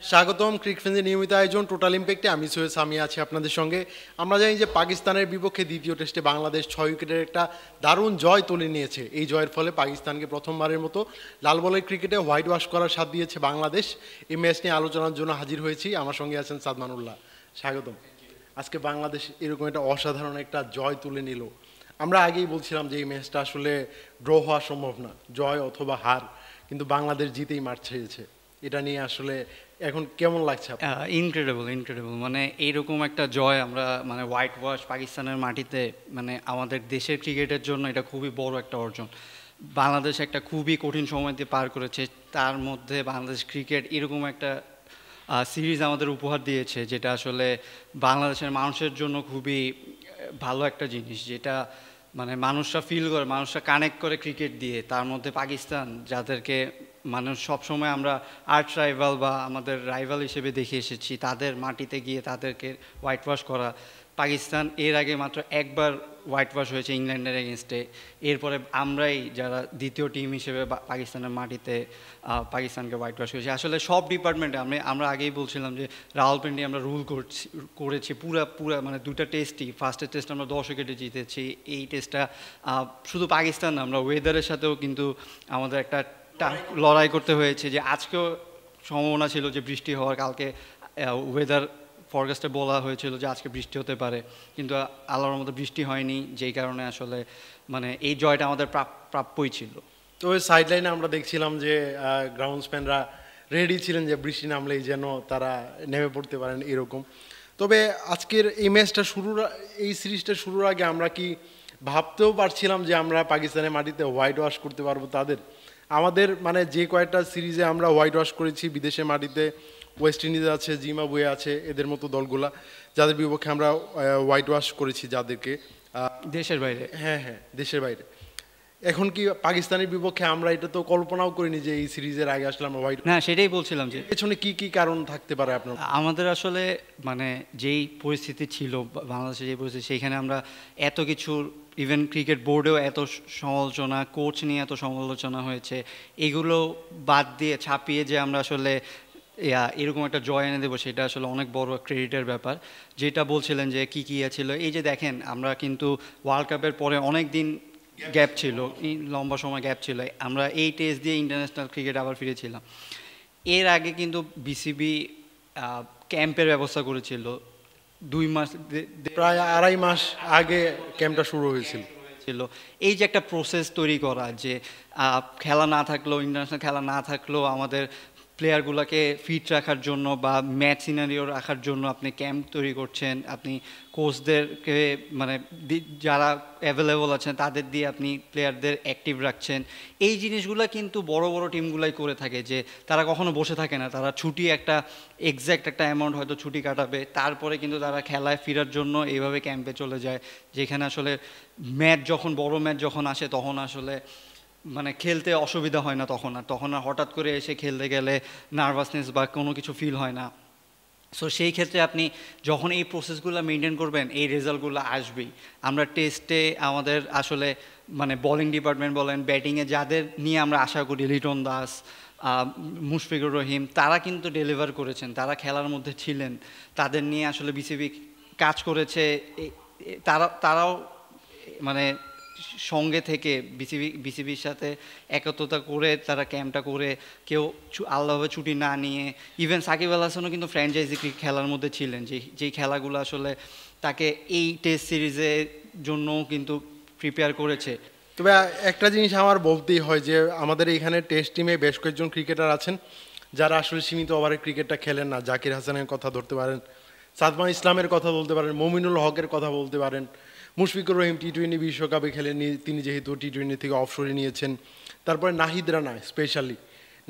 স্বাগতম ক্রিকফেন্সের নিয়মিত আয়োজন টোটাল ইম্প্যাক্টে। আমি সৈয়দ সামি আছি আপনাদের সঙ্গে। আমরা জানি যে পাকিস্তানের বিপক্ষে দ্বিতীয় টেস্টে বাংলাদেশ 6 উইকেটের একটা দারুণ জয় তুলে নিয়েছে। এই জয়ের ফলে পাকিস্তানকে প্রথমবারের মতো লাল বলের ক্রিকেটে হোয়াইট ওয়াশ করার স্বাদ দিয়েছে বাংলাদেশ। এই ম্যাচ নিয়ে আলোচনার জন্য হাজির হয়েছি। আমার সঙ্গে আছেন সাদমানুল্লাহ। স্বাগতম। আজকে বাংলাদেশ এরকম একটা অসাধারণ একটা জয় তুলে নিল। আমরা আগেই বলছিলাম যে এই ম্যাচটা আসলে ড্র হওয়া সম্ভব না, জয় অথবা হার, কিন্তু বাংলাদেশ জিতেই মাঠ ছেড়েছে। এটা নিয়ে আসলে এখন কেমন লাগছে? ইনক্রেডিবল ইনক্রেডিবল, মানে এইরকম একটা জয় আমরা মানে হোয়াইট ওয়াশ পাকিস্তানের মাটিতে, মানে আমাদের দেশের ক্রিকেটের জন্য এটা খুবই বড় একটা অর্জন। বাংলাদেশ একটা খুবই কঠিন সময় দিয়ে পার করেছে, তার মধ্যে বাংলাদেশ ক্রিকেট এরকম একটা সিরিজ আমাদের উপহার দিয়েছে, যেটা আসলে বাংলাদেশের মানুষের জন্য খুবই ভালো একটা জিনিস, যেটা মানে মানুষরা ফিল করে, মানুষরা কানেক্ট করে ক্রিকেট দিয়ে। তার মধ্যে পাকিস্তান, যাদেরকে মানুষ সবসময় আমরা আর্চ রাইভাল বা আমাদের রাইভাল হিসেবে দেখে এসেছি, তাদের মাটিতে গিয়ে তাদেরকে হোয়াইট ওয়াশ করা। পাকিস্তান এর আগে মাত্র একবার হোয়াইট ওয়াশ হয়েছে ইংল্যান্ডের এগেনস্টে। এরপরে আমরাই যারা দ্বিতীয় টিম হিসেবে পাকিস্তানের মাটিতে পাকিস্তানকে হোয়াইট ওয়াশ করেছি। আসলে সব ডিপার্টমেন্টে আমরা আগেই বলছিলাম যে রাওয়ালপিন্ডি আমরা রুল করেছি পুরা মানে দুটা টেস্টই। ফার্স্টের টেস্ট আমরা 10 উইকেটে জিতেছি। এই টেস্টটা শুধু পাকিস্তান না, আমরা ওয়েদারের সাথেও কিন্তু আমাদের একটা লড়াই করতে হয়েছে, যে আজকেও সম্ভাবনা ছিল যে বৃষ্টি হওয়ার। কালকে ওয়েদার ফরকাস্টে বলা হয়েছিল যে আজকে বৃষ্টি হতে পারে, কিন্তু আল্লাহর মতো বৃষ্টি হয়নি, যেই কারণে আসলে মানে এই জয়টা আমাদের প্রাপ্যই ছিল। তো ওই সাইডলাইনে আমরা দেখছিলাম যে গ্রাউন্ডসম্যানরা রেডি ছিলেন যে বৃষ্টি নামলেই যেন তারা নেমে পড়তে পারেন এরকম। তবে আজকের এই ম্যাচটা এই সিরিজটা শুরুর আগে আমরা কি ভাবতেও পারছিলাম যে আমরা পাকিস্তানের মাটিতে হোয়াইট ওয়াশ করতে পারবো তাদের? আমাদের মানে যে কয়েকটা সিরিজে আমরা হোয়াইট ওয়াশ করেছি বিদেশের মাটিতে, ওয়েস্ট ইন্ডিজ আছে, জিম্বাবুয়ে আছে, এদের মতো দলগুলা, যাদের বিপক্ষে আমরা হোয়াইট ওয়াশ করেছি যাদেরকে দেশের বাইরে। হ্যাঁ হ্যাঁ, দেশের বাইরে। এখন কি পাকিস্তানের বিপক্ষে আমরা এটা তো কল্পনাও করিনি যে এই সিরিজের আগে আসলে আমরা হোয়াইট। না, সেটাই বলছিলাম যে পেছনে কি কি কারণ থাকতে পারে আপনার? আমাদের আসলে মানে যেই পরিস্থিতি ছিল বাংলাদেশে, যে পরিস্থিতি, সেইখানে আমরা এত কিছু, ইভেন ক্রিকেট বোর্ডেও এত সমালোচনা, কোচ নিয়ে এত সমালোচনা হয়েছে, এগুলো বাদ দিয়ে ছাপিয়ে যে আমরা আসলে এরকম একটা জয় এনে দেবো, সেটা আসলে অনেক বড় ক্রেডিটের ব্যাপার। যেটা বলছিলেন যে কী কী ছিল, এই যে দেখেন আমরা কিন্তু ওয়ার্ল্ড কাপের পরে অনেক দিন গ্যাপ ছিল, লম্বা সময় গ্যাপ ছিল, আমরা এই টেস্ট দিয়ে ইন্টারন্যাশনাল ক্রিকেট আবার ফিরেছিলাম। এর আগে কিন্তু বিসিবি ক্যাম্পের ব্যবস্থা করেছিল 2 মাস, প্রায় 2.5 মাস আগে ক্যাম্পটা শুরু হয়েছিল। এই যে একটা প্রসেস তৈরি করা, যে খেলা না থাকলেও, ইন্টারন্যাশনাল খেলা না থাকলেও আমাদের প্লেয়ারগুলোকে ফিট রাখার জন্য বা ম্যাচ সিনারিও রাখার জন্য আপনি ক্যাম্প তৈরি করছেন, আপনি কোচদেরকে মানে যারা অ্যাভেলেবল আছেন তাদের দিয়ে আপনি প্লেয়ারদের অ্যাক্টিভ রাখছেন। এই জিনিসগুলো কিন্তু বড় বড় টিমগুলাই করে থাকে, যে তারা কখনো বসে থাকে না, তারা ছুটি একটা এক্স্যাক্ট একটা অ্যামাউন্ট হয়তো ছুটি কাটাবে, তারপরে কিন্তু তারা খেলায় ফেরার জন্য এইভাবে ক্যাম্পে চলে যায়, যেখানে আসলে ম্যাচ যখন বড় ম্যাচ যখন আসে তখন আসলে মানে খেলতে অসুবিধা হয় না, তখন আর হঠাৎ করে এসে খেলতে গেলে নার্ভাসনেস বা কোনো কিছু ফিল হয় না। সো সেই ক্ষেত্রে আপনি যখন এই প্রসেসগুলো মেনটেন করবেন, এই রেজাল্টগুলো আসবেই। আমরা টেস্টে আমাদের আসলে মানে বোলিং ডিপার্টমেন্ট বলেন, ব্যাটিংয়ে যাদের নিয়ে আমরা আশা করি, লিটন দাস, মুশফিকুর রহিম, তারা কিন্তু ডেলিভার করেছেন, তারা খেলার মধ্যে ছিলেন, তাদের নিয়ে আসলে বিসিবি কাজ করেছে। তারাও মানে সঙ্গে থেকে বিসিবির সাথে একত্রতা করে তারা ক্যাম্পটা করে, কেউ আলাদাভাবে ছুটি না নিয়ে, ইভেন সাকিব আল হাসানও কিন্তু ফ্র্যাঞ্চাইজি খেলার মধ্যে ছিলেন, যেই খেলাগুলো আসলে তাকে এই টেস্ট সিরিজের জন্য কিন্তু প্রিপেয়ার করেছে। তবে একটা জিনিস আমার বলতেই হয় যে আমাদের এখানে টেস্ট টিমে বেশ কয়েকজন ক্রিকেটার আছেন যারা আসলে সীমিত ওভারের ক্রিকেটটা খেলেন না। জাকির হাসানের কথা ধরতে পারেন, সাদমান ইসলামের কথা বলতে পারেন, মমিনুল হকের কথা বলতে পারেন, মুশফিকুর রহিম টি-20 বিশ্বকাপে খেলেননি, তিনি যেহেতু টি-20 থেকে অফসরে নিয়েছেন। তারপরে নাহিদ রানা, স্পেশালি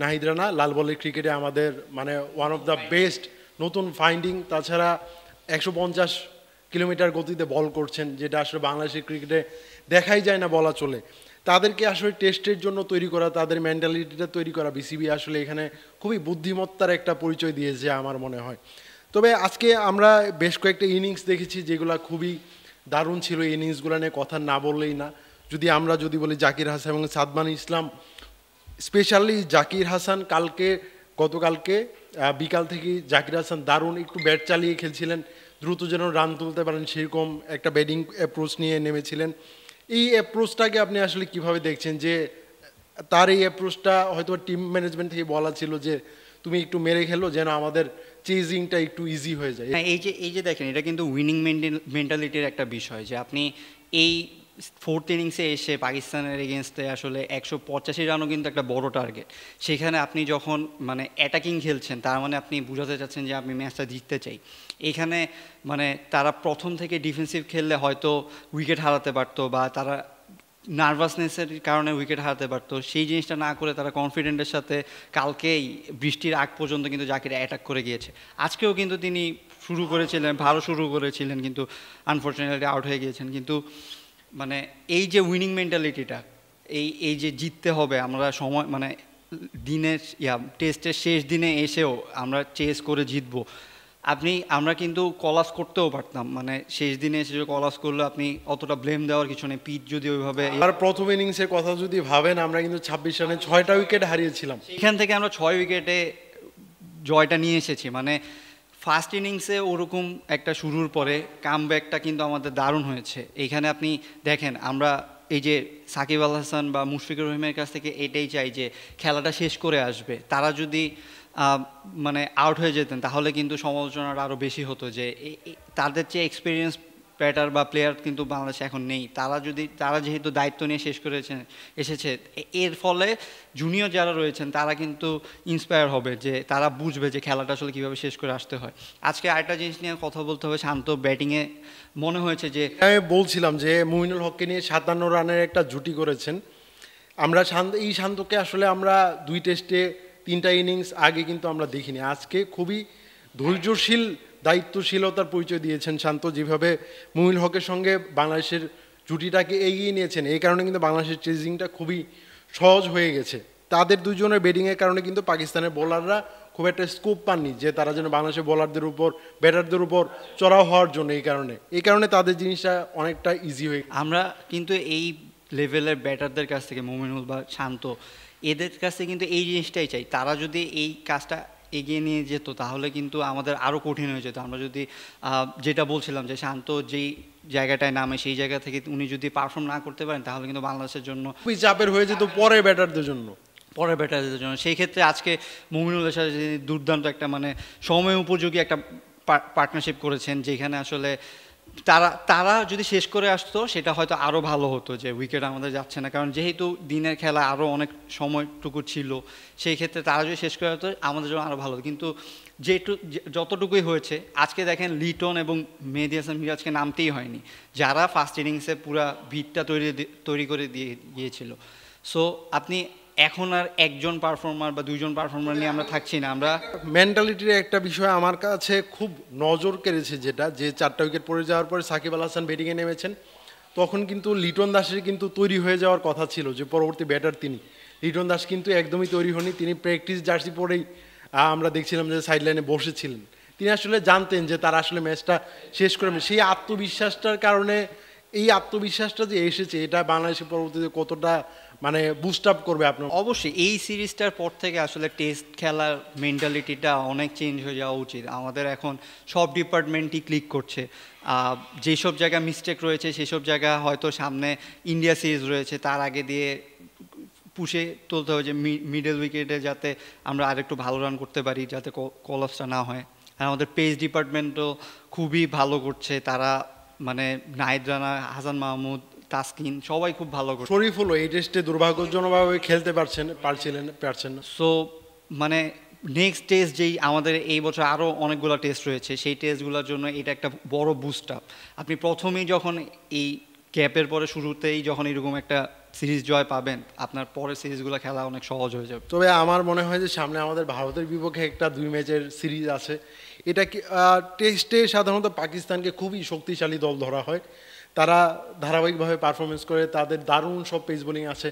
নাহিদ রানা লাল বলের ক্রিকেটে আমাদের মানে ওয়ান অফ দ্য বেস্ট নতুন ফাইন্ডিং। তাছাড়া 150 কিলোমিটার গতিতে বল করছেন, যেটা আসলে বাংলাদেশের ক্রিকেটে দেখাই যায় না বলা চলে। তাদেরকে আসলে টেস্টের জন্য তৈরি করা, তাদের মেন্টালিটিটা তৈরি করা, বিসিবি আসলে এখানে খুবই বুদ্ধিমত্তার একটা পরিচয় দিয়েছে আমার মনে হয়। তবে আজকে আমরা বেশ কয়েকটা ইনিংস দেখেছি যেগুলো খুবই দারুণ ছিল। এই ইনিংসগুলো নিয়ে কথা না বললেই না। যদি বলি জাকির হাসান এবং সাদমান ইসলাম, স্পেশালি জাকির হাসান গতকালকে বিকাল থেকেই জাকির হাসান দারুণ একটু ব্যাট চালিয়ে খেলছিলেন, দ্রুত যেন রান তুলতে পারেন সেরকম একটা ব্যাটিং অ্যাপ্রোচ নিয়ে নেমেছিলেন। এই অ্যাপ্রোচটাকে আপনি আসলে কিভাবে দেখছেন, যে তার এই অ্যাপ্রোচটা হয়তো টিম ম্যানেজমেন্ট থেকে বলা ছিল যে তুমি একটু মেরে খেলো যেন আমাদের চেজিংটা একটু ইজি হয়ে যায়? হ্যাঁ, এই যে দেখেন, এটা কিন্তু উইনিং মেন্টালিটির একটা বিষয়, যে আপনি এই ফোর্থ ইনিংসে এসে পাকিস্তানের এগেনস্টে আসলে 185 রানও কিন্তু একটা বড় টার্গেট। সেখানে আপনি যখন মানে অ্যাটাকিং খেলছেন, তার মানে আপনি বোঝাতে চাচ্ছেন যে আপনি ম্যাচটা জিততে চাই। এখানে মানে তারা প্রথম থেকে ডিফেন্সিভ খেললে হয়তো উইকেট হারাতে পারতো, বা তারা নার্ভাসনেসের কারণে উইকেট হারাতে পারতো। সেই জিনিসটা না করে তারা কনফিডেন্টের সাথে কালকেই বৃষ্টির আগ পর্যন্ত কিন্তু জাকির অ্যাটাক করে গিয়েছে। আজকেও কিন্তু তিনি শুরু করেছিলেন, ভালো শুরু করেছিলেন, কিন্তু আনফর্চুনেটলি আউট হয়ে গিয়েছেন। কিন্তু মানে এই যে উইনিং মেন্টালিটিটা, এই যে জিততে হবে, আমরা সময় মানে দিনের টেস্টের শেষ দিনে এসেও আমরা চেস করে জিতবো। আমরা কিন্তু কলাস করতেও পারতাম, মানে শেষ দিনে এসে যে কলাস করলে আপনি অতটা ব্লেম দেওয়ার কিছু নেই। পিচ যদি ওইভাবে, আর প্রথম ইনিংসের কথা যদি ভাবেন, আমরা কিন্তু 26 রানে 6টা উইকেট হারিয়েছিলাম। এখান থেকে আমরা 6 উইকেটে জয়টা নিয়ে এসেছি। মানে ফার্স্ট ইনিংসে ওরকম একটা শুরুর পরে কামব্যাকটা কিন্তু আমাদের দারুণ হয়েছে। এইখানে আপনি দেখেন, আমরা এই যে সাকিব আল হাসান বা মুশফিকুর রহিমের কাছ থেকে এটাই চাই যে খেলাটা শেষ করে আসবে। তারা যদি মানে আউট হয়ে যেতেন তাহলে কিন্তু সমালোচনাটা আরও বেশি হতো, যে তাদের চেয়ে এক্সপিরিয়েন্স ব্যাটার বা প্লেয়ার কিন্তু বাংলাদেশে এখন নেই। তারা যেহেতু দায়িত্ব নিয়ে শেষ করেছেন এসেছে, এর ফলে জুনিয়র যারা রয়েছেন তারা কিন্তু ইন্সপায়ার হবে, যে তারা বুঝবে যে খেলাটা আসলে কীভাবে শেষ করে আসতে হয়। আজকে আরেকটা জিনিস নিয়ে কথা বলতে হবে, শান্ত ব্যাটিংয়ে মনে হয়েছে যে, আমি বলছিলাম যে মুমিনুল হককে নিয়ে 57 রানের একটা জুটি করেছেন। আমরা এই শান্তকে আসলে আমরা 2 টেস্টে 3টা ইনিংস আগে কিন্তু আমরা দেখিনি। আজকে খুবই ধৈর্যশীল, দায়িত্বশীলতার পরিচয় দিয়েছেন শান্ত। যেভাবে মুমিনুল হকের সঙ্গে বাংলাদেশের জুটিটাকে এগিয়ে নিয়েছেন, এই কারণে কিন্তু বাংলাদেশের চেজিংটা খুবই সহজ হয়ে গেছে। তাদের দুজনের ব্যাটিংয়ের কারণে কিন্তু পাকিস্তানের বোলাররা খুব একটা স্কোপ পাননি যে তারা যেন বাংলাদেশের বোলারদের উপর, ব্যাটারদের উপর চড়াও হওয়ার জন্য। এই কারণে তাদের জিনিসটা অনেকটা ইজি হয়ে। আমরা কিন্তু এই লেভেলের ব্যাটারদের কাছ থেকে, মুমিনুল বা শান্ত, এদের কাছ থেকে কিন্তু এই জিনিসটাই চাই। তারা যদি এই কাজটা এগিয়ে নিয়ে যেত তাহলে কিন্তু আমাদের আরও কঠিন হয়ে যেত। আমরা যদি যেটা বলছিলাম যে শান্ত যেই জায়গাটায় নামে সেই জায়গা থেকে উনি যদি পারফর্ম না করতে পারেন তাহলে কিন্তু বাংলাদেশের জন্য খুবই চাপের হয়ে যেত পরের ব্যাটারদের জন্য। সেই ক্ষেত্রে আজকে মুমিনুলের সাথে দুর্দান্ত একটা মানে সময় উপযোগী একটা পার্টনারশিপ করেছেন, যেখানে আসলে তারা যদি শেষ করে আসতো সেটা হয়তো আরও ভালো হতো, যে উইকেট আমাদের যাচ্ছে না। কারণ যেহেতু দিনের খেলা আরও অনেক সময়টুকু ছিল, সেই ক্ষেত্রে তারা যদি শেষ করে আসতো আমাদের জন্য আরও ভালো হতো। কিন্তু যতটুকুই হয়েছে, আজকে দেখেন লিটন এবং মেহেদী হাসান মিরাজকে নামতেই হয়নি, যারা ফার্স্ট ইনিংসে পুরা ভিতটা তৈরি করে দিয়ে গিয়েছিল। সো আপনি এখন আর একজন পারফর্মার বা দুইজন পারফর্মার নিয়ে আমরা থাকছি না। আমরা মেন্টালিটির একটা বিষয় আমার কাছে খুব নজর কেড়েছে, যেটা যে 4টা উইকেট পড়ে যাওয়ার পরে সাকিব আল হাসান ব্যাটিংয়ে নেমেছেন, তখন কিন্তু লিটন দাসের কিন্তু তৈরি হয়ে যাওয়ার কথা ছিল যে পরবর্তী ব্যাটার তিনি। লিটন দাস কিন্তু একদমই তৈরি হয়নি। তিনি প্র্যাকটিস জার্সি পরেই আমরা দেখছিলাম যে সাইড লাইনে বসেছিলেন। তিনি আসলে জানতেন যে তারা আসলে ম্যাচটা শেষ করবে। সেই আত্মবিশ্বাসটার কারণে, এই আত্মবিশ্বাসটা যে এসেছে, এটা বাংলাদেশের পরবর্তীতে কতটা মানে বুস্ট আপ করবে আপনার? অবশ্যই এই সিরিজটার পর থেকে আসলে টেস্ট খেলার মেন্টালিটিটা অনেক চেঞ্জ হয়ে যাওয়া উচিত। আমাদের এখন সব ডিপার্টমেন্টই ক্লিক করছে। যেসব জায়গা মিস্টেক রয়েছে সেসব জায়গা হয়তো সামনে ইন্ডিয়া সিরিজ রয়েছে, তার আগে দিয়ে পুষে তুলতে হবে, যে মিডল উইকেটে যাতে আমরা আরেকটু ভালো রান করতে পারি, যাতে কলাপসটা না হয়। আর আমাদের পেস ডিপার্টমেন্টও খুবই ভালো করছে। তারা মানে নাহিদ রানা, হাসান মাহমুদ, তাসকিন সবাই খুব ভালো করছে। শরীফুলও এই টেস্টে দুর্ভাগ্যজনকভাবে খেলতে পারছেন না। সো মানে নেক্সট টেস্ট যেই আমাদের এই বছর আরও অনেকগুলো টেস্ট রয়েছে, সেই টেস্টগুলোর জন্য এটা একটা বড় বুস্ট আপ। আপনি প্রথমেই যখন এই গ্যাপের পরে শুরুতেই যখন এরকম একটা সিরিজ জয় পাবেন, আপনার পরের সিরিজগুলো খেলা অনেক সহজ হয়ে যাবে। তবে আমার মনে হয় যে সামনে আমাদের ভারতের বিপক্ষে একটা 2 ম্যাচের সিরিজ আছে। এটা কি টেস্টে সাধারণত পাকিস্তানকে খুবই শক্তিশালী দল ধরা হয়। তারা ধারাবাহিকভাবে পারফরমেন্স করে, তাদের দারুণ সব পেস বোলিং আছে।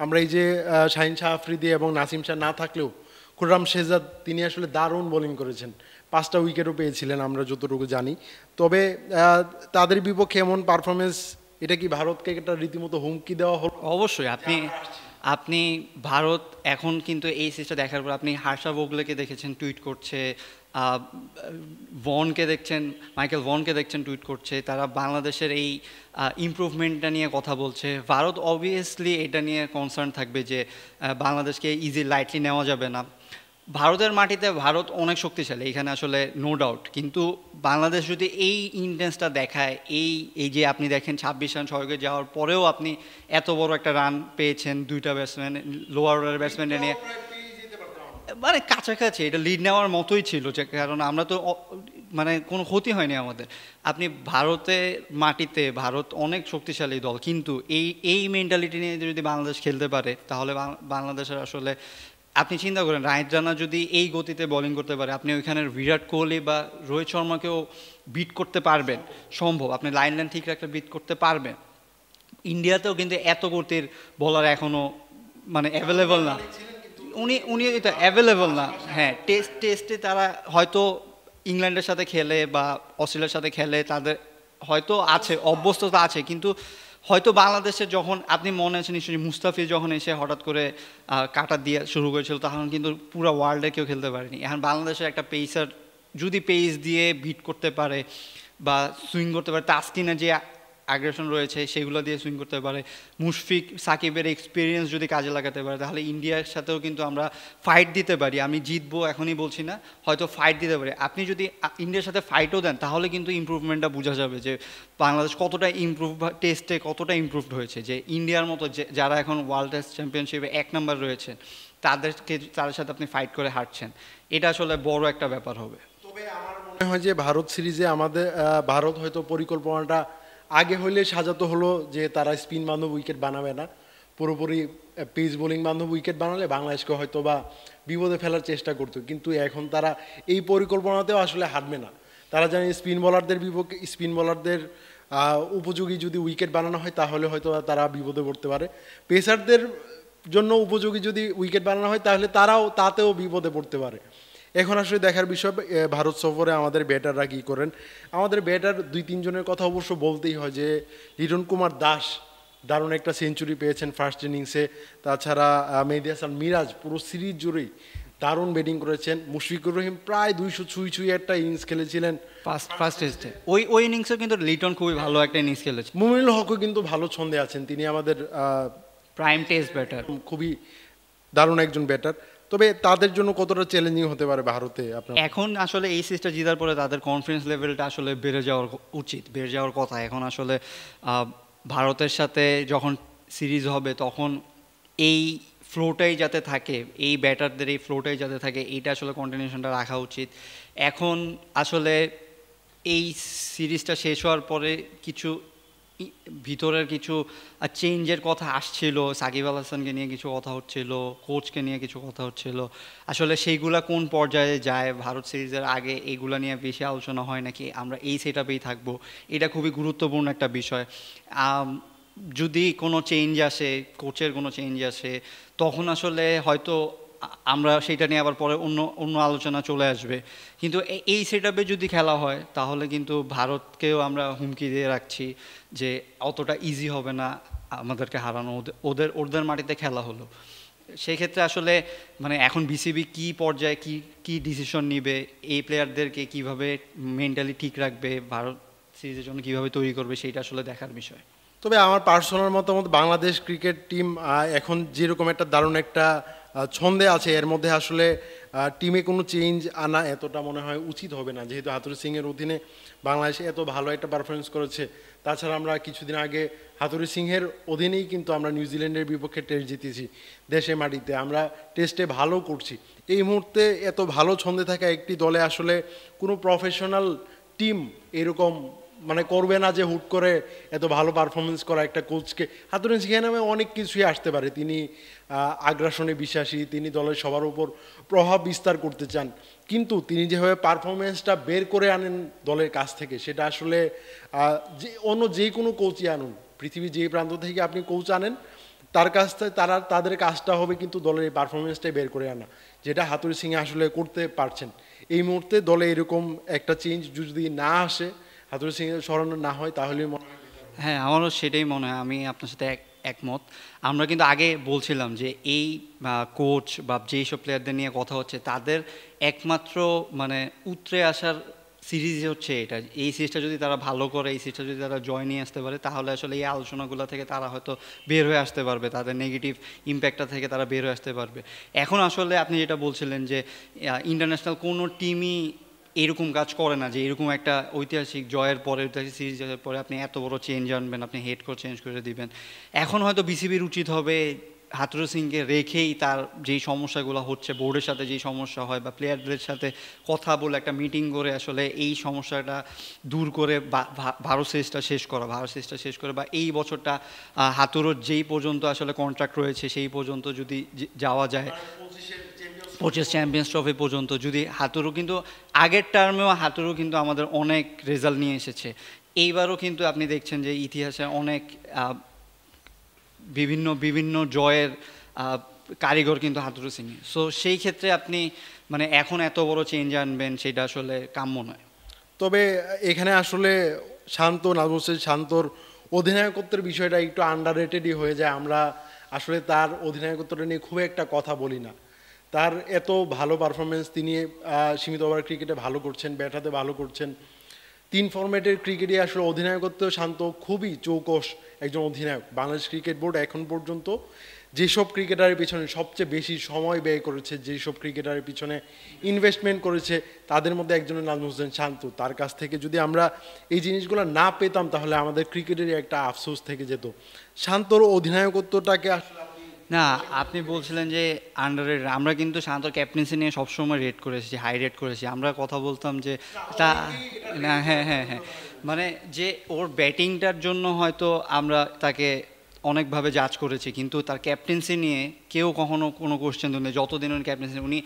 আমরা এই যে শাহিন শাহ আফ্রিদি এবং নাসিম শাহ না থাকলেও খুররাম শেহজাদ তিনি আসলে দারুণ বোলিং করেছেন, 5টা উইকেটও পেয়েছিলেন আমরা যতটুকু জানি। তবে তাদের বিপক্ষে এমন পারফরমেন্স, এটা কি ভারতকে একটা রীতিমতো হুমকি দেওয়া হলো? অবশ্যই আপনি ভারত এখন কিন্তু এই সিরিজটা দেখার পর আপনি হার্ষা ভোগলেকে দেখেছেন টুইট করছে, ভনকে দেখছেন, মাইকেল ভনকে দেখছেন টুইট করছে, তারা বাংলাদেশের এই ইমপ্রুভমেন্টটা নিয়ে কথা বলছে। ভারত অবভিয়াসলি এটা নিয়ে কনসার্ন থাকবে যে বাংলাদেশকে ইজি লাইটলি নেওয়া যাবে না। ভারতের মাটিতে ভারত অনেক শক্তিশালী, এখানে আসলে নো ডাউট, কিন্তু বাংলাদেশ যদি এই ইন্টেন্সটা দেখায়, এই যে আপনি দেখেন 26 রান 6 উইকেট যাওয়ার পরেও আপনি এত বড় একটা রান পেয়েছেন, দুইটা ব্যাটসম্যান লোয়ার অর্ডার ব্যাটসম্যানরা নিয়ে, মানে কাছাকাছি এটা লিড নেওয়ার মতোই ছিল, যে কারণ আমরা তো মানে কোনো ক্ষতি হয়নি আমাদের। আপনি ভারতের মাটিতে, ভারত অনেক শক্তিশালী দল, কিন্তু এই মেন্টালিটি নিয়ে যদি বাংলাদেশ খেলতে পারে তাহলে বাংলাদেশের আসলে, আপনি চিন্তা করেন রাহিত রানা যদি এই গতিতে বোলিং করতে পারে, আপনি ওইখানের বিরাট কোহলি বা রোহিত শর্মাকেও বিট করতে পারবেন, সম্ভব, আপনি লাইন ঠিক রাখলে বিট করতে পারবেন। ইন্ডিয়াতেও কিন্তু এত গতির বোলার এখনও মানে অ্যাভেলেবল না, উনি তো অ্যাভেলেবল না। হ্যাঁ, টেস্টে তারা হয়তো ইংল্যান্ডের সাথে খেলে বা অস্ট্রেলিয়ার সাথে খেলে, তাদের হয়তো আছে, অভ্যস্ততা আছে, কিন্তু হয়তো বাংলাদেশের যখন আপনি মনে আছে নিশ্চয়ই মুস্তাফিজ যখন এসে হঠাৎ করে কাটা দিয়ে শুরু করেছিল, তখন কিন্তু পুরো ওয়ার্ল্ডে কেউ খেলতে পারেনি। এখন বাংলাদেশের একটা পেসার যদি পেস দিয়ে বিট করতে পারে বা সুইং করতে পারে, তাসকিনের যে আগ্রাসন রয়েছে সেগুলো দিয়ে সুইং করতে পারে, মুশফিক সাকিবের এক্সপিরিয়েন্স যদি কাজে লাগাতে পারে, তাহলে ইন্ডিয়ার সাথেও কিন্তু আমরা ফাইট দিতে পারি। আমি জিতবো এখনই বলছি না, হয়তো ফাইট দিতে পারি। আপনি যদি ইন্ডিয়ার সাথে ফাইটও দেন তাহলে কিন্তু ইমপ্রুভমেন্টটা বোঝা যাবে যে বাংলাদেশ কতটা টেস্টে কতটা ইমপ্রুভড হয়েছে, যে ইন্ডিয়ার মতো যারা এখন ওয়ার্ল্ড টেস্ট চ্যাম্পিয়নশিপে 1 নম্বর রয়েছেন তাদের সাথে আপনি ফাইট করে হারছেন, এটা আসলে বড় একটা ব্যাপার হবে। তবে আমার মনে হয় যে ভারত সিরিজে আমাদের ভারত হয়তো পরিকল্পনাটা আগে হইলে সাজাতো হলো যে তারা স্পিন বান্ধব উইকেট বানাবে না, পুরোপুরি পেস বোলিং বান্ধব উইকেট বানালে বাংলাদেশকে হয়তো বা বিপদে ফেলার চেষ্টা করতো, কিন্তু এখন তারা এই পরিকল্পনাতেও আসলে হাঁটবে না। তারা জানে স্পিন বোলারদের বিপক্ষে, স্পিন বোলারদের উপযোগী যদি উইকেট বানানো হয় তাহলে হয়তো তারা বিপদে পড়তে পারে, পেসারদের জন্য উপযোগী যদি উইকেট বানানো হয় তাহলে তারাও তাতেও বিপদে পড়তে পারে। এখন আসলে দেখার বিষয় ভারত সফরে আমাদের ব্যাটাররা কী করেন। আমাদের ব্যাটার 2-3 জনের কথা অবশ্য বলতেই হয়, যে লিটন কুমার দাস দারুণ একটা সেঞ্চুরি পেয়েছেন ফার্স্ট ইনিংসে, তাছাড়া মেহেদী হাসান মিরাজ পুরো সিরিজ জুড়েই দারুণ ব্যাটিং করেছেন, মুশফিকুর রহিম প্রায় 200 ছুঁই একটা ইনিংস খেলেছিলেন ফার্স্ট টেস্টে, ওই ইনিংসে কিন্তু লিটন খুবই ভালো একটা ইনিংস খেলেছে। মুমিনুল হকও কিন্তু ভালো ছন্দে আছেন, তিনি আমাদের প্রাইম টেস্ট ব্যাটার, খুবই দারুণ একজন ব্যাটার। তবে তাদের জন্য কতটা চ্যালেঞ্জিং হতে পারে ভারতে আপনার? এখন আসলে এই সিরিজটা জেতার পরে তাদের কনফিডেন্স লেভেলটা আসলে বেড়ে যাওয়ার কথা। এখন আসলে ভারতের সাথে যখন সিরিজ হবে তখন এই ফ্লোটাই যাতে থাকে, এই ব্যাটারদের এই ফ্লোটাই যাতে থাকে, এইটা আসলে কন্টিনিউশনটা রাখা উচিত। এখন আসলে এই সিরিজটা শেষ হওয়ার পরে কিছু ভিতরের কিছু চেঞ্জের কথা আসছিল, সাকিব আল হাসানকে নিয়ে কিছু কথা হচ্ছিল, কোচকে নিয়ে কিছু কথা হচ্ছিল, আসলে সেইগুলা কোন পর্যায়ে যায় ভারত সিরিজের আগে, এইগুলা নিয়ে বেশি আলোচনা হয় নাকি আমরা এই সেটআপেই থাকবো, এটা খুবই গুরুত্বপূর্ণ একটা বিষয়। যদি কোনো চেঞ্জ আসে, কোচের কোনো চেঞ্জ আসে, তখন আসলে হয়তো আমরা সেইটা নিয়ে আবার পরে অন্য আলোচনা চলে আসবে। কিন্তু এই সেটআপে যদি খেলা হয় তাহলে কিন্তু ভারতকেও আমরা হুমকি দিয়ে রাখছি যে অতটা ইজি হবে না আমাদেরকে হারানো, ওদের মাটিতে খেলা হলো। সেই ক্ষেত্রে আসলে মানে এখন বিসিবি কি পর্যায়ে কি ডিসিশন নিবে, এই প্লেয়ারদেরকে কিভাবে মেন্টালি ঠিক রাখবে, ভারত সিরিজের জন্য কিভাবে তৈরি করবে, সেইটা আসলে দেখার বিষয়। তবে আমার পার্সোনাল মতামত, বাংলাদেশ ক্রিকেট টিম এখন যেরকম একটা দারুণ একটা ছন্দে আছে, এর মধ্যে আসলে টিমে কোনো চেঞ্জ আনা এতটা মনে হয় উচিত হবে না, যেহেতু হাতুড়ি সিংয়ের অধীনে বাংলাদেশ এত ভালো একটা পারফরমেন্স করেছে। তাছাড়া আমরা কিছুদিন আগে হাতুড়ি সিংহের অধীনেই কিন্তু আমরা নিউজিল্যান্ডের বিপক্ষে টেস্ট জিতেছি দেশে মাটিতে, আমরা টেস্টে ভালো করছি। এই মুহূর্তে এত ভালো ছন্দে থাকা একটি দলে আসলে কোনো প্রফেশনাল টিম এরকম মানে করবে না যে হুট করে এত ভালো পারফরমেন্স করা একটা কোচকে। হাতুড়ি সিংহ নামে অনেক কিছুই আসতে পারে, তিনি আগ্রাসনে বিশ্বাসী, তিনি দলের সবার উপর প্রভাব বিস্তার করতে চান, কিন্তু তিনি যেভাবে পারফরমেন্সটা বের করে আনেন দলের কাছ থেকে, সেটা আসলে অন্য যে কোনো কোচই আনুন, পৃথিবীর যে প্রান্ত থেকে আপনি কোচ আনেন তার কাছ থেকে তাদের কাজটা হবে কিন্তু দলের এই পারফরমেন্সটাই বের করে আনা, যেটা হাতুড়ি সিংহ আসলে করতে পারছেন। এই মুহূর্তে দলে এরকম একটা চেঞ্জ যদি না আসে, হাতুড়ি সিংহ সরানো না হয়, তাহলে মনে হয়। হ্যাঁ, আমারও সেটাই মনে হয়, আমি আপনার সাথে একমত। আমরা কিন্তু আগে বলছিলাম যে এই কোচ বা যেই সব প্লেয়ারদের নিয়ে কথা হচ্ছে তাদের একমাত্র মানে উতরে আসার সিরিজ হচ্ছে এটা। এই সিরিজটা যদি তারা ভালো করে, এই সিরিজটা যদি তারা জয় নিয়ে আসতে পারে, তাহলে আসলে এই আলোচনাগুলো থেকে তারা হয়তো বের হয়ে আসতে পারবে, তাদের নেগেটিভ ইম্প্যাক্টটা থেকে তারা বের হয়ে আসতে পারবে। এখন আসলে আপনি যেটা বলছিলেন যে ইন্টারন্যাশনাল কোনো টিমই এরকম কাজ করে না যে এরকম একটা ঐতিহাসিক জয়ের পরে, ঐতিহাসিক সিরিজ জয়ের পরে আপনি এত বড় চেঞ্জ আনবেন, আপনি হেড কোচ চেঞ্জ করে দিবেন। এখন হয়তো বিসিবির উচিত হবে হাথুরু সিংকে রেখেই তার যেই সমস্যাগুলো হচ্ছে, বোর্ডের সাথে যেই সমস্যা হয় বা প্লেয়ারদের সাথে কথা বলে একটা মিটিং করে আসলে এই সমস্যাটা দূর করে ভারত সিরিজটা শেষ করে বা এই বছরটা হাথুরুর যেই পর্যন্ত আসলে কন্ট্রাক্ট রয়েছে সেই পর্যন্ত যদি যাওয়া যায়, 25 চ্যাম্পিয়ন্স ট্রফি পর্যন্ত যদি হাতুরু, কিন্তু আগের টার্মেও হাতুরু কিন্তু আমাদের অনেক রেজাল্ট নিয়ে এসেছে। এইবারও কিন্তু আপনি দেখছেন যে ইতিহাসে অনেক বিভিন্ন বিভিন্ন জয়ের কারিগর কিন্তু হাতুরু সিং। সো সেই ক্ষেত্রে আপনি মানে এখন এত বড় চেঞ্জ আনবেন সেটা আসলে কাম্য নয়। তবে এখানে আসলে নাজমুল হোসেন শান্তর অধিনায়কত্বের বিষয়টা একটু আন্ডার রেটেডই হয়ে যায়। আমরা আসলে তার অধিনায়কত্বটা নিয়ে খুব একটা কথা বলি না। তার এত ভালো পারফরমেন্স, তিনি সীমিত ওভার ক্রিকেটে ভালো করছেন, ব্যাট হাতে ভালো করছেন। 3 ফরম্যাটের ক্রিকেটে আসলে অধিনায়কত্ব শান্ত খুবই চৌকস একজন অধিনায়ক। বাংলাদেশ ক্রিকেট বোর্ড এখন পর্যন্ত যেসব ক্রিকেটারের পিছনে সবচেয়ে বেশি সময় ব্যয় করেছে, যেসব ক্রিকেটারের পিছনে ইনভেস্টমেন্ট করেছে, তাদের মধ্যে একজনের নাজমুল হোসেন শান্ত। তার কাছ থেকে যদি আমরা এই জিনিসগুলো না পেতাম তাহলে আমাদের ক্রিকেটেরই একটা আফসোস থেকে যেত। শান্তর অধিনায়কত্বটাকে না, আপনি বলছিলেন যে আন্ডাররেটেড। আমরা কিন্তু শান্তর ক্যাপ্টেন্সি নিয়ে সবসময় রেট করেছি, হাই রেট করেছি। আমরা কথা বলতাম যে তা না, হ্যাঁ হ্যাঁ হ্যাঁ, মানে যে ওর ব্যাটিংটার জন্য হয়তো আমরা তাকে অনেকভাবে জাজ করেছি, কিন্তু তার ক্যাপ্টেন্সি নিয়ে কেউ কখনো কোনো কোশ্চেন তুলে। যতদিন উনি ক্যাপ্টেন্সি, উনি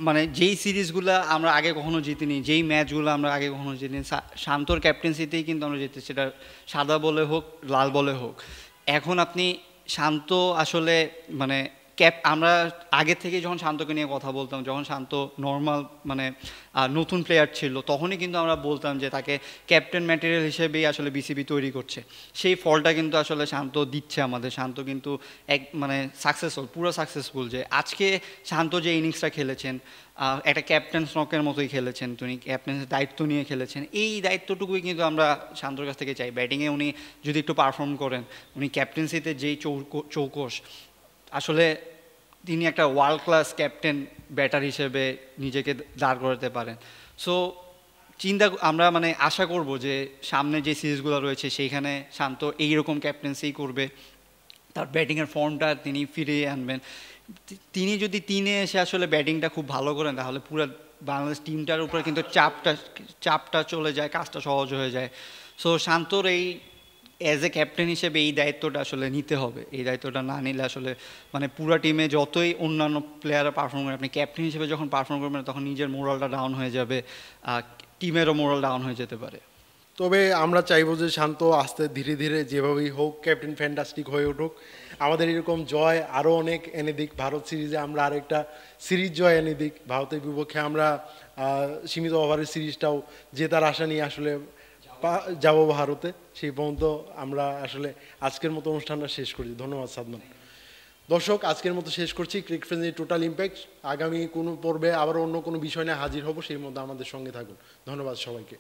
মানে যেই সিরিজগুলো আমরা আগে কখনো জিতিনি, যেই ম্যাচগুলো আমরা আগে কখনো জিতিনি, শান্তর ক্যাপ্টেন্সিতেই কিন্তু আমরা জিতেছি, সেটা সাদা বলে হোক লাল বলে হোক। এখন আপনি শান্ত আসলে মানে আমরা আগে থেকে যখন শান্তকে নিয়ে কথা বলতাম, যখন শান্ত নর্মাল মানে নতুন প্লেয়ার ছিল, তখনই কিন্তু আমরা বলতাম যে তাকে ক্যাপ্টেন ম্যাটেরিয়াল হিসেবেই আসলে বিসিবি তৈরি করছে। সেই ফলটা কিন্তু আসলে শান্ত দিচ্ছে আমাদের। শান্ত কিন্তু মানে পুরো সাকসেসফুল। যে আজকে শান্ত যে ইনিংসটা খেলেছেন, একটা ক্যাপ্টেন স্নকের মতোই খেলেছেন, তিনি ক্যাপ্টেন্সের দায়িত্ব নিয়ে খেলেছেন। এই দায়িত্বটুকুই কিন্তু আমরা শান্তর কাছ থেকে চাই। ব্যাটিংয়ে উনি যদি একটু পারফর্ম করেন, উনি ক্যাপ্টেন্সিতে যেই চৌকস, আসলে তিনি একটা ওয়ার্ল্ড ক্লাস ক্যাপ্টেন ব্যাটার হিসেবে নিজেকে দাঁড় করাতে পারেন। সো আমরা মানে আশা করব যে সামনে যে সিরিজগুলো রয়েছে সেইখানে শান্ত এইরকম ক্যাপ্টেন্সি করবে, তার ব্যাটিংয়ের ফর্মটা তিনি ফিরিয়ে আনবেন। তিনি যদি এসে আসলে ব্যাটিংটা খুব ভালো করেন, তাহলে পুরো বাংলাদেশ টিমটার উপরে কিন্তু চাপটা চলে যায়, কাজটা সহজ হয়ে যায়। সো শান্তর এই অ্যাজ এ ক্যাপ্টেন হিসেবে এই দায়িত্বটা আসলে নিতে হবে। এই দায়িত্বটা না নিলে আসলে মানে পুরো টিমে যতই অন্যান্য প্লেয়াররা পারফর্ম করে, আপনি ক্যাপ্টেন হিসেবে যখন পারফর্ম করবেন তখন নিজের মোরালটা ডাউন হয়ে যাবে, টিমেরও মোরাল ডাউন হয়ে যেতে পারে। তবে আমরা চাইবো যে শান্ত আস্তে ধীরে ধীরে যেভাবেই হোক ক্যাপ্টেন ফ্যান্টাস্টিক হয়ে উঠুক, আমাদের এরকম জয় আরও অনেক এনে দিক। ভারত সিরিজে আমরা আরেকটা সিরিজ জয় এনে দিক। ভারতের বিপক্ষে আমরা সীমিত ওভারের সিরিজটাও জেতার আশা নিয়ে আসলে যাব ভারতে। সেই পর্যন্ত আমরা আসলে আজকের মতো অনুষ্ঠানটা শেষ করি। ধন্যবাদ সাদমান। দর্শক, আজকের মতো শেষ করছি ক্রিকেট ফ্রেন্ডলি টোটাল ইম্প্যাক্ট। আগামী কোনো পর্বে আবার অন্য কোনো বিষয় নিয়ে হাজির হব, সেই মধ্যে আমাদের সঙ্গে থাকুন। ধন্যবাদ সবাইকে।